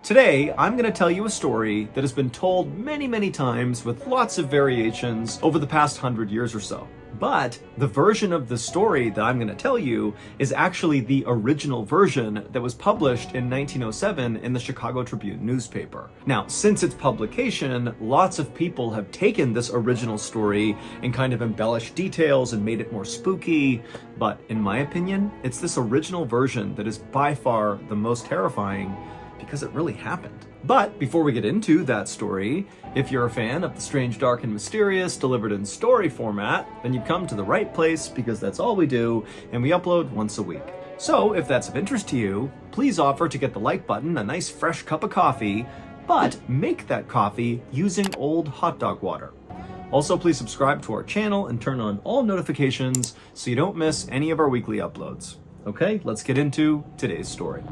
Today, I'm going to tell you a story that has been told many times with lots of variations over the past 100 years or so. But the version of the story that I'm going to tell you is actually the original version that was published in 1907 in the Chicago Tribune newspaper. Now, since its publication, lots of people have taken this original story and kind of embellished details and made it more spooky. But in my opinion, it's this original version that is by far the most terrifying because it really happened. But before we get into that story, if you're a fan of the strange, dark, and mysterious delivered in story format, then you've come to the right place because that's all we do, and we upload once a week. So if that's of interest to you, please offer to get the like button a nice fresh cup of coffee, but make that coffee using old hot dog water. Also, please subscribe to our channel and turn on all notifications so you don't miss any of our weekly uploads. Okay, let's get into today's story.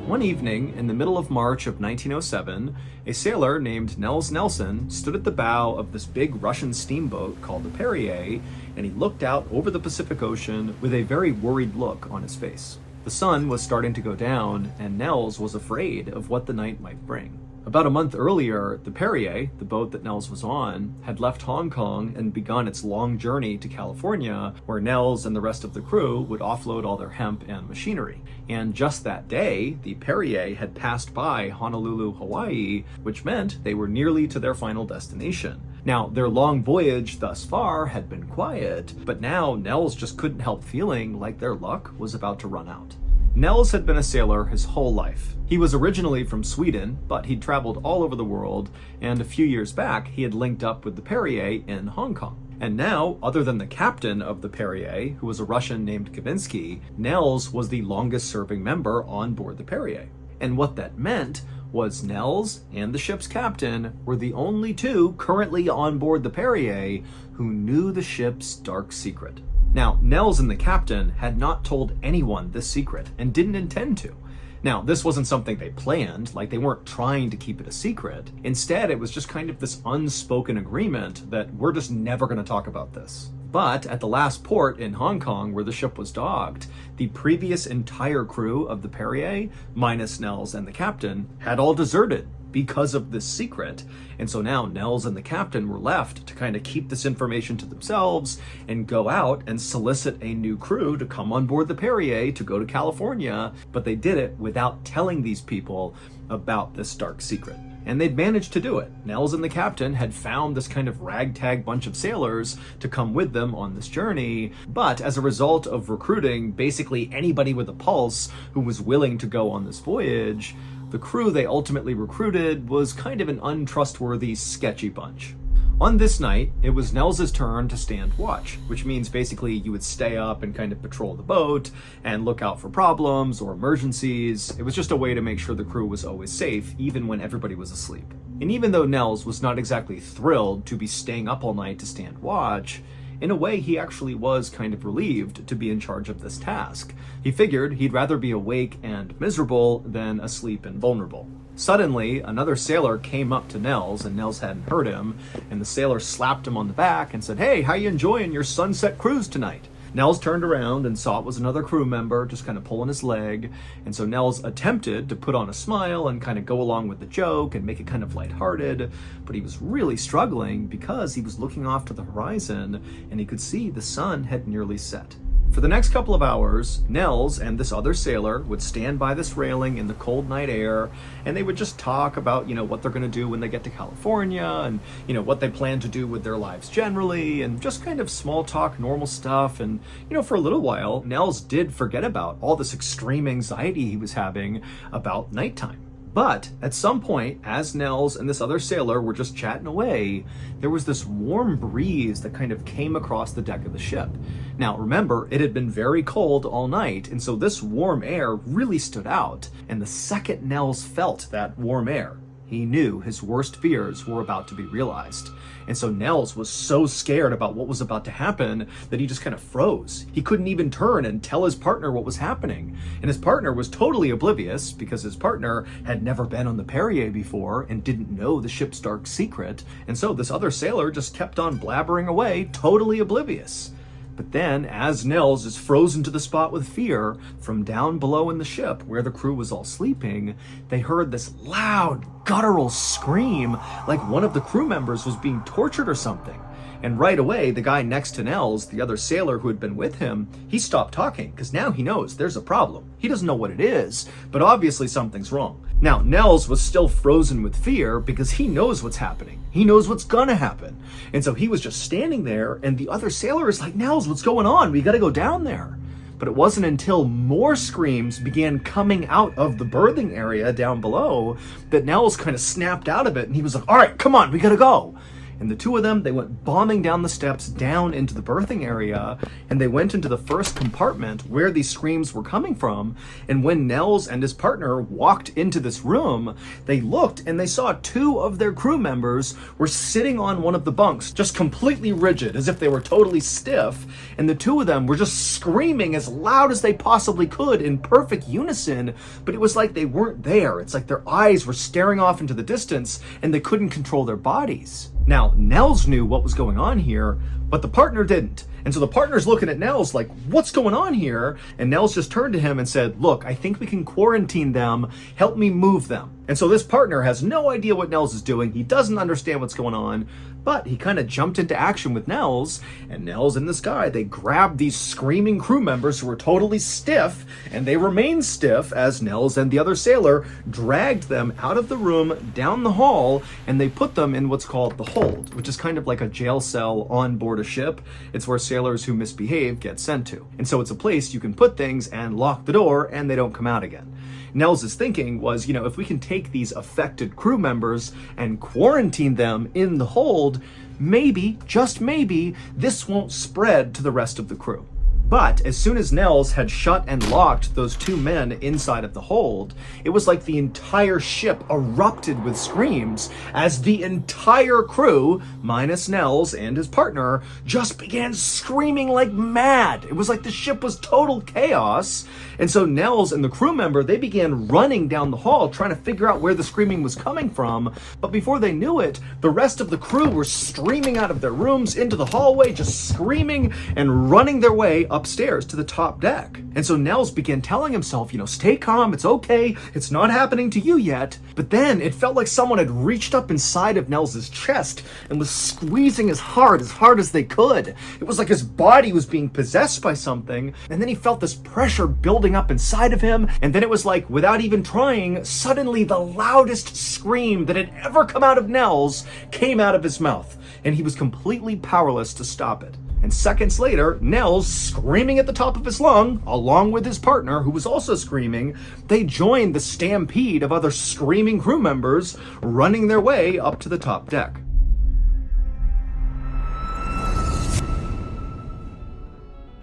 One evening in the middle of March of 1907, a sailor named Nels Nelson stood at the bow of this big Russian steamboat called the Perrier, and he looked out over the Pacific Ocean with a very worried look on his face. The sun was starting to go down, and Nels was afraid of what the night might bring. About a month earlier, the Perrier, the boat that Nels was on, had left Hong Kong and begun its long journey to California, where Nels and the rest of the crew would offload all their hemp and machinery. And just that day, the Perrier had passed by Honolulu, Hawaii, which meant they were nearly to their final destination. Now, their long voyage thus far had been quiet, but now Nels just couldn't help feeling like their luck was about to run out. Nels had been a sailor his whole life. He was originally from Sweden, but he'd traveled all over the world, and a few years back he had linked up with the Perrier in Hong Kong. And now, other than the captain of the Perrier, who was a Russian named Kavinsky, Nels was the longest serving member on board the Perrier. And what that meant was Nels and the ship's captain were the only two currently on board the Perrier who knew the ship's dark secret. Now, Nels and the captain had not told anyone this secret and didn't intend to. Now, this wasn't something they planned, like they weren't trying to keep it a secret. Instead, it was just kind of this unspoken agreement that we're just never going to talk about this. But at the last port in Hong Kong where the ship was docked, the previous entire crew of the Perrier, minus Nels and the captain, had all deserted because of this secret. And so now Nels and the captain were left to kind of keep this information to themselves and go out and solicit a new crew to come on board the Perrier to go to California. But they did it without telling these people about this dark secret. And they'd managed to do it. Nels and the captain had found this kind of ragtag bunch of sailors to come with them on this journey, but as a result of recruiting basically anybody with a pulse who was willing to go on this voyage, the crew they ultimately recruited was kind of an untrustworthy, sketchy bunch. On this night, it was Nels's turn to stand watch, which means basically you would stay up and kind of patrol the boat and look out for problems or emergencies. It was just a way to make sure the crew was always safe, even when everybody was asleep. And even though Nels was not exactly thrilled to be staying up all night to stand watch, in a way he actually was kind of relieved to be in charge of this task. He figured he'd rather be awake and miserable than asleep and vulnerable. Suddenly, another sailor came up to Nels, and Nels hadn't heard him, and the sailor slapped him on the back and said, "Hey, how you enjoying your sunset cruise tonight?" Nels turned around and saw it was another crew member just kind of pulling his leg, and so Nels attempted to put on a smile and kind of go along with the joke and make it kind of lighthearted, but he was really struggling because he was looking off to the horizon and he could see the sun had nearly set. For the next couple of hours, Nels and this other sailor would stand by this railing in the cold night air, and they would just talk about, what they're going to do when they get to California and, what they plan to do with their lives generally, and just kind of small talk, normal stuff. And, for a little while, Nels did forget about all this extreme anxiety he was having about nighttime. But at some point, as Nels and this other sailor were just chatting away, there was this warm breeze that kind of came across the deck of the ship. Now, remember, it had been very cold all night, and so this warm air really stood out. And the second Nels felt that warm air, He knew his worst fears were about to be realized. And so Nels was so scared about what was about to happen that he just kind of froze. He couldn't even turn and tell his partner what was happening. And his partner was totally oblivious because his partner had never been on the Perrier before and didn't know the ship's dark secret. And so this other sailor just kept on blabbering away, totally oblivious. But then, as Nels is frozen to the spot with fear, from down below in the ship, where the crew was all sleeping, they heard this loud, guttural scream, like one of the crew members was being tortured or something. And right away, the guy next to Nels, the other sailor who had been with him, he stopped talking, because now he knows there's a problem. He doesn't know what it is, but obviously something's wrong. Now, Nels was still frozen with fear because he knows what's happening. He knows what's gonna happen. And so he was just standing there, and the other sailor is like, Nels, what's going on? We gotta go down there. But it wasn't until more screams began coming out of the berthing area down below that Nels kind of snapped out of it, and he was like, all right, come on, we gotta go. And the two of them, they went bombing down the steps down into the berthing area, and they went into the first compartment where these screams were coming from. And when Nels and his partner walked into this room, they looked and they saw two of their crew members were sitting on one of the bunks, just completely rigid, as if they were totally stiff. And the two of them were just screaming as loud as they possibly could in perfect unison, but it was like they weren't there. It's like their eyes were staring off into the distance and they couldn't control their bodies. Now, Nels knew what was going on here, but the partner didn't. And so the partner's looking at Nels like, what's going on here? And Nels just turned to him and said, look, I think we can quarantine them. Help me move them. And so this partner has no idea what Nels is doing. He doesn't understand what's going on, but he kind of jumped into action with Nels. And Nels and this guy, they grabbed these screaming crew members who were totally stiff, and they remained stiff as Nels and the other sailor dragged them out of the room, down the hall, and they put them in what's called the hold, which is kind of like a jail cell on board a ship. It's where sailors who misbehave get sent to. And so it's a place you can put things and lock the door and they don't come out again. Nels' thinking was, if we can take these affected crew members and quarantine them in the hold, maybe, just maybe, this won't spread to the rest of the crew. But as soon as Nels had shut and locked those two men inside of the hold, it was like the entire ship erupted with screams as the entire crew, minus Nels and his partner, just began screaming like mad. It was like the ship was total chaos. And so Nels and the crew member, they began running down the hall trying to figure out where the screaming was coming from. But before they knew it, the rest of the crew were streaming out of their rooms into the hallway, just screaming and running their way upstairs to the top deck. And so Nels began telling himself, stay calm, it's okay, it's not happening to you yet. But then it felt like someone had reached up inside of Nels' chest and was squeezing as hard as they could. It was like his body was being possessed by something, and then he felt this pressure building up inside of him, and then it was like, without even trying, suddenly the loudest scream that had ever come out of Nels came out of his mouth, and he was completely powerless to stop it. And seconds later, Nels, screaming at the top of his lung, along with his partner, who was also screaming, they joined the stampede of other screaming crew members running their way up to the top deck.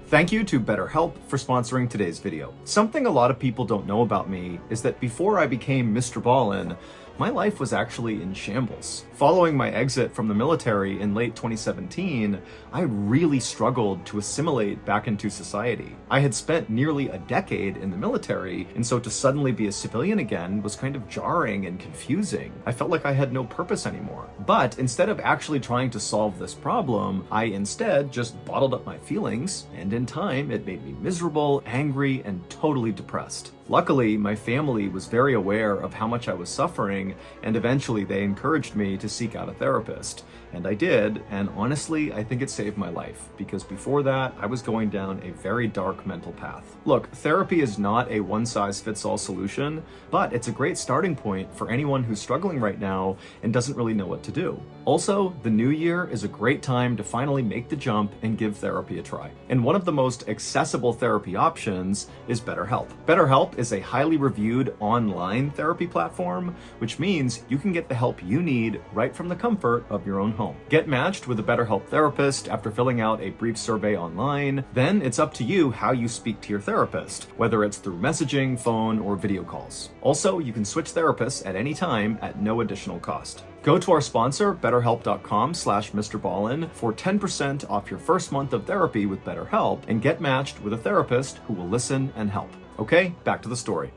Thank you to BetterHelp for sponsoring today's video. Something a lot of people don't know about me is that before I became MrBallen, my life was actually in shambles. Following my exit from the military in late 2017, I really struggled to assimilate back into society. I had spent nearly a decade in the military, and so to suddenly be a civilian again was kind of jarring and confusing. I felt like I had no purpose anymore. But instead of actually trying to solve this problem, I instead just bottled up my feelings, and in time it made me miserable, angry, and totally depressed. Luckily, my family was very aware of how much I was suffering, and eventually they encouraged me to seek out a therapist. And I did, and honestly, I think it saved my life, because before that, I was going down a very dark mental path. Look, therapy is not a one-size-fits-all solution, but it's a great starting point for anyone who's struggling right now and doesn't really know what to do. Also, the new year is a great time to finally make the jump and give therapy a try. And one of the most accessible therapy options is BetterHelp. BetterHelp BetterHelp is a highly reviewed online therapy platform, which means you can get the help you need right from the comfort of your own home. Get matched with a BetterHelp therapist after filling out a brief survey online. Then it's up to you how you speak to your therapist, whether it's through messaging, phone, or video calls. Also, you can switch therapists at any time at no additional cost. Go to our sponsor, betterhelp.com/MrBallen for 10% off your first month of therapy with BetterHelp and get matched with a therapist who will listen and help. Okay, back to the story.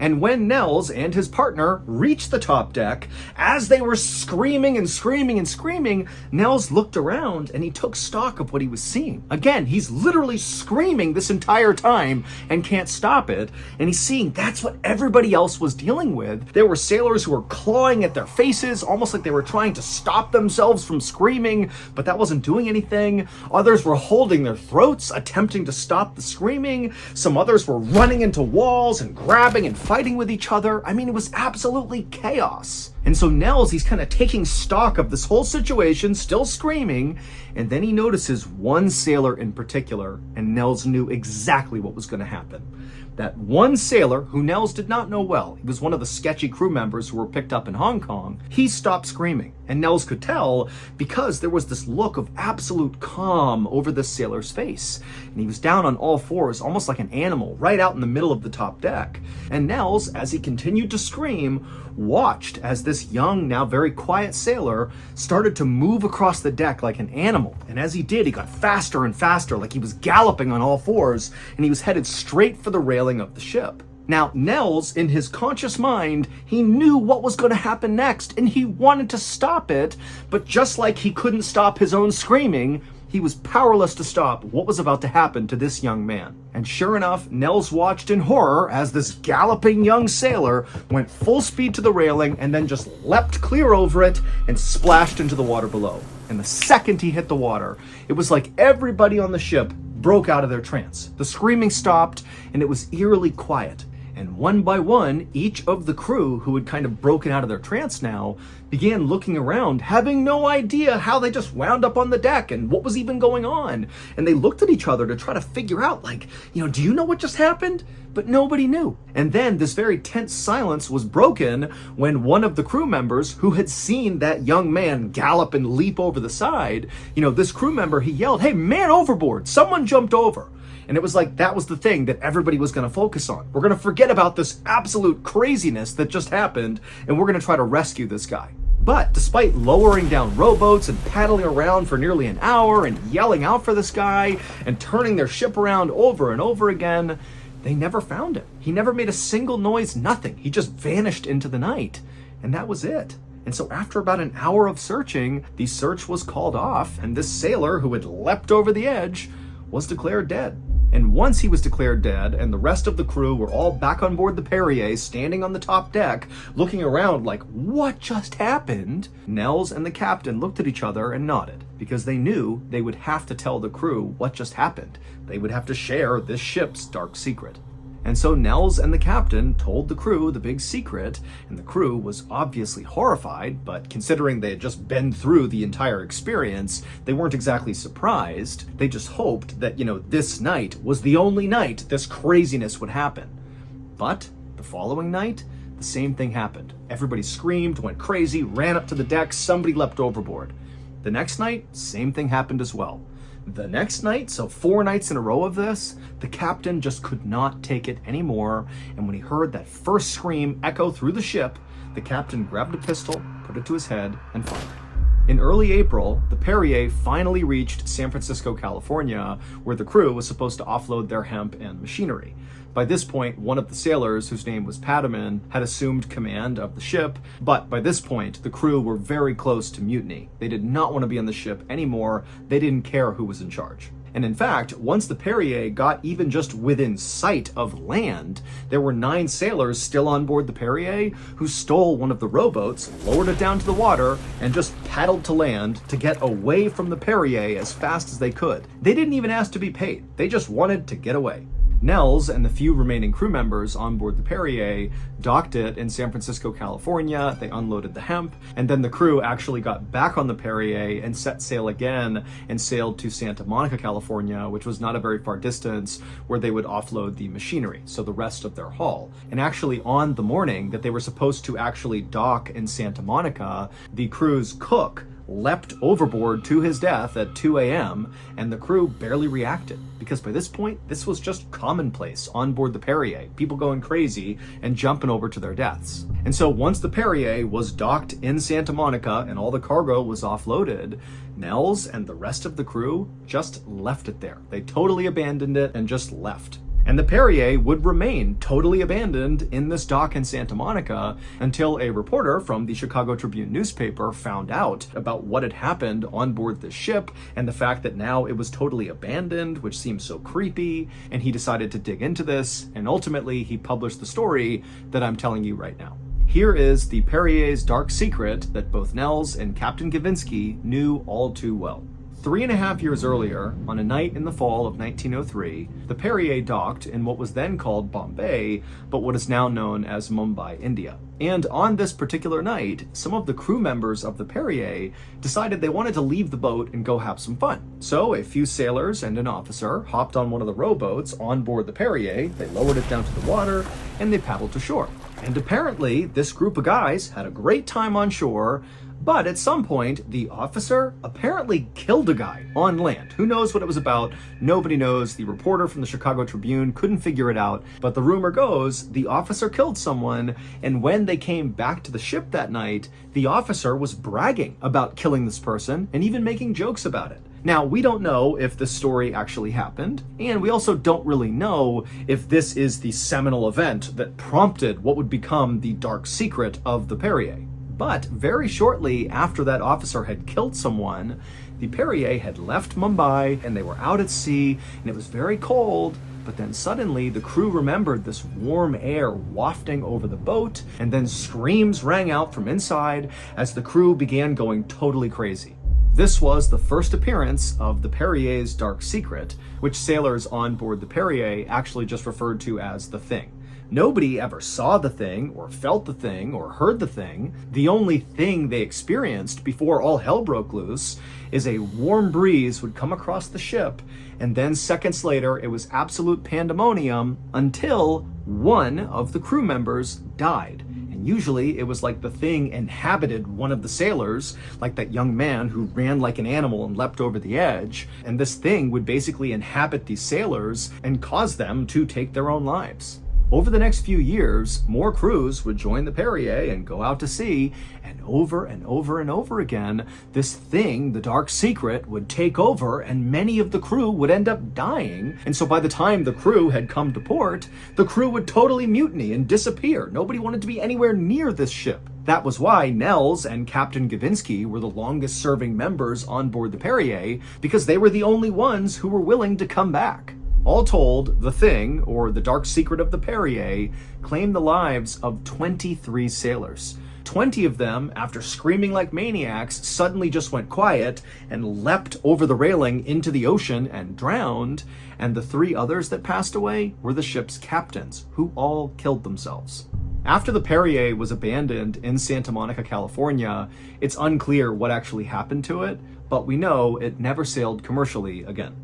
And when Nels and his partner reached the top deck, as they were screaming and screaming and screaming, Nels looked around and he took stock of what he was seeing. Again, he's literally screaming this entire time and can't stop it. And he's seeing that's what everybody else was dealing with. There were sailors who were clawing at their faces, almost like they were trying to stop themselves from screaming, but that wasn't doing anything. Others were holding their throats, attempting to stop the screaming. Some others were running into walls and grabbing and fighting with each other. I mean, it was absolutely chaos. And so Nels, he's kind of taking stock of this whole situation, still screaming, and then he notices one sailor in particular, and Nels knew exactly what was going to happen. That one sailor, who Nels did not know well, he was one of the sketchy crew members who were picked up in Hong Kong, he stopped screaming. And Nels could tell because there was this look of absolute calm over this sailor's face. And he was down on all fours, almost like an animal, right out in the middle of the top deck. And Nels, as he continued to scream, watched as this young, now very quiet sailor started to move across the deck like an animal. And as he did, he got faster and faster, like he was galloping on all fours, and he was headed straight for the railing of the ship. Now, Nels, in his conscious mind, he knew what was going to happen next, and he wanted to stop it, but just like he couldn't stop his own screaming, he was powerless to stop what was about to happen to this young man. And sure enough, Nels watched in horror as this galloping young sailor went full speed to the railing and then just leapt clear over it and splashed into the water below. And the second he hit the water, it was like everybody on the ship broke out of their trance. The screaming stopped, and it was eerily quiet. And one by one, each of the crew who had kind of broken out of their trance now began looking around, having no idea how they just wound up on the deck and what was even going on. And they looked at each other to try to figure out, like, do you know what just happened? But nobody knew. And then this very tense silence was broken when one of the crew members who had seen that young man gallop and leap over the side, this crew member, he yelled, "Hey, man overboard, someone jumped over." And it was like that was the thing that everybody was going to focus on. We're going to forget about this absolute craziness that just happened, and we're going to try to rescue this guy. But despite lowering down rowboats and paddling around for nearly an hour and yelling out for this guy and turning their ship around over and over again, they never found him. He never made a single noise, nothing. He just vanished into the night. And that was it. And so after about an hour of searching, the search was called off, and this sailor who had leapt over the edge was declared dead. And once he was declared dead and the rest of the crew were all back on board the Perrier, standing on the top deck, looking around like, what just happened? Nels and the captain looked at each other and nodded, because they knew they would have to tell the crew what just happened. They would have to share this ship's dark secret. And so Nels and the captain told the crew the big secret, and the crew was obviously horrified, but considering they had just been through the entire experience, they weren't exactly surprised. They just hoped that, this night was the only night this craziness would happen. But the following night, the same thing happened. Everybody screamed, went crazy, ran up to the deck, somebody leapt overboard. The next night, same thing happened as well. The next night, so 4 nights in a row of this, the captain just could not take it anymore, and when he heard that first scream echo through the ship, the captain grabbed a pistol, put it to his head, and fired. In early April, the Perrier finally reached San Francisco, California, where the crew was supposed to offload their hemp and machinery. By this point, one of the sailors, whose name was Padaman, had assumed command of the ship, but by this point, the crew were very close to mutiny. They did not want to be on the ship anymore. They didn't care who was in charge. And in fact, once the Perrier got even just within sight of land, there were 9 sailors still on board the Perrier who stole one of the rowboats, lowered it down to the water, and just paddled to land to get away from the Perrier as fast as they could. They didn't even ask to be paid. They just wanted to get away. Nels and the few remaining crew members on board the Perrier docked it in San Francisco, California. They unloaded the hemp, and then the crew actually got back on the Perrier and set sail again and sailed to Santa Monica, California, which was not a very far distance, where they would offload the machinery, so the rest of their haul. And actually on the morning that they were supposed to actually dock in Santa Monica, the crew's cook leapt overboard to his death at 2 a.m., and the crew barely reacted, because by this point, this was just commonplace on board the Perrier, people going crazy and jumping over to their deaths. And so once the Perrier was docked in Santa Monica and all the cargo was offloaded, Nels and the rest of the crew just left it there. They totally abandoned it and just left. And the Perrier would remain totally abandoned in this dock in Santa Monica until a reporter from the Chicago Tribune newspaper found out about what had happened on board the ship and the fact that now it was totally abandoned, which seemed so creepy, and he decided to dig into this, and ultimately he published the story that I'm telling you right now. Here is the Perrier's dark secret that both Nels and Captain Gavinsky knew all too well. 3.5 years earlier, on a night in the fall of 1903, the Perrier docked in what was then called Bombay, but what is now known as Mumbai, India. And on this particular night, some of the crew members of the Perrier decided they wanted to leave the boat and go have some fun. So a few sailors and an officer hopped on one of the rowboats on board the Perrier, they lowered it down to the water, and they paddled to shore. And apparently, this group of guys had a great time on shore, but at some point, the officer apparently killed a guy on land. Who knows what it was about? Nobody knows. The reporter from the Chicago Tribune couldn't figure it out. But the rumor goes the officer killed someone, and when they came back to the ship that night, the officer was bragging about killing this person and even making jokes about it. Now, we don't know if this story actually happened, and we also don't really know if this is the seminal event that prompted what would become the dark secret of the Perrier. But very shortly after that officer had killed someone, the Perrier had left Mumbai and they were out at sea and it was very cold, but then suddenly the crew remembered this warm air wafting over the boat, and then screams rang out from inside as the crew began going totally crazy. This was the first appearance of the Perrier's dark secret, which sailors on board the Perrier actually just referred to as the Thing. Nobody ever saw the thing, or felt the thing, or heard the thing. The only thing they experienced before all hell broke loose is a warm breeze would come across the ship, and then seconds later it was absolute pandemonium until one of the crew members died. And usually it was like the thing inhabited one of the sailors, like that young man who ran like an animal and leapt over the edge, and this thing would basically inhabit these sailors and cause them to take their own lives. Over the next few years, more crews would join the Perrier and go out to sea, and over and over and over again, this thing, the dark secret, would take over and many of the crew would end up dying. And so by the time the crew had come to port, the crew would totally mutiny and disappear. Nobody wanted to be anywhere near this ship. That was why Nels and Captain Gavinsky were the longest serving members on board the Perrier, because they were the only ones who were willing to come back. All told, the Thing, or the dark secret of the Perrier, claimed the lives of 23 sailors. 20 of them, after screaming like maniacs, suddenly just went quiet and leapt over the railing into the ocean and drowned, and the 3 others that passed away were the ship's captains, who all killed themselves. After the Perrier was abandoned in Santa Monica, California, it's unclear what actually happened to it, but we know it never sailed commercially again.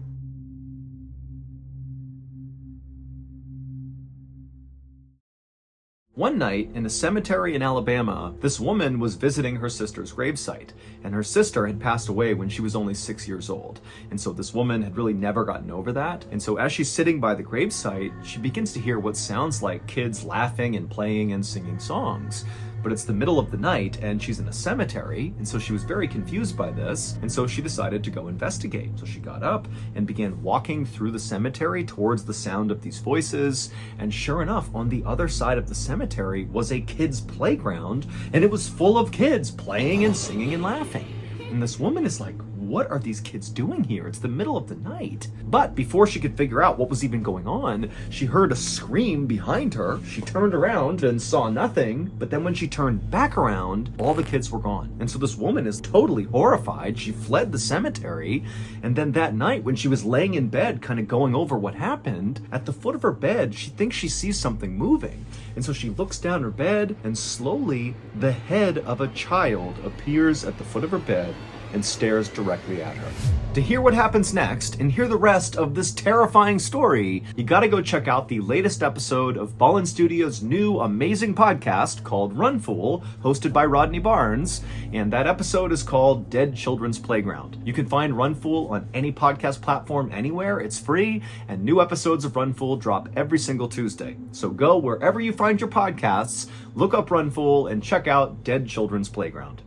One night, in a cemetery in Alabama, this woman was visiting her sister's gravesite, and her sister had passed away when she was only 6 years old. And so this woman had really never gotten over that. And so as she's sitting by the gravesite, she begins to hear what sounds like kids laughing and playing and singing songs. But it's the middle of the night and she's in a cemetery, and so she was very confused by this, and so she decided to go investigate. So she got up and began walking through the cemetery towards the sound of these voices, and sure enough, on the other side of the cemetery was a kid's playground, and it was full of kids playing and singing and laughing. And this woman is like, what are these kids doing here? It's the middle of the night. But before she could figure out what was even going on, she heard a scream behind her. She turned around and saw nothing, but then when she turned back around, all the kids were gone. And so this woman is totally horrified. She fled the cemetery, and then that night when she was laying in bed kind of going over what happened, at the foot of her bed, she thinks she sees something moving. And so she looks down her bed, and slowly the head of a child appears at the foot of her bed and stares directly at her. To hear what happens next and hear the rest of this terrifying story, you gotta go check out the latest episode of Ballen Studios' new amazing podcast called Run Fool, hosted by Rodney Barnes, and that episode is called Dead Children's Playground. You can find Run Fool on any podcast platform anywhere, it's free, and new episodes of Run Fool drop every single Tuesday. So go wherever you find your podcasts, look up Run Fool, and check out Dead Children's Playground.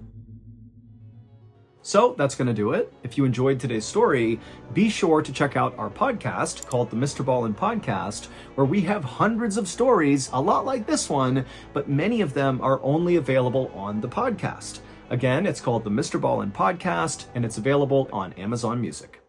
So that's going to do it. If you enjoyed today's story, be sure to check out our podcast called the MrBallen Podcast, where we have hundreds of stories, a lot like this one, but many of them are only available on the podcast. Again, it's called the MrBallen Podcast, and it's available on Amazon Music.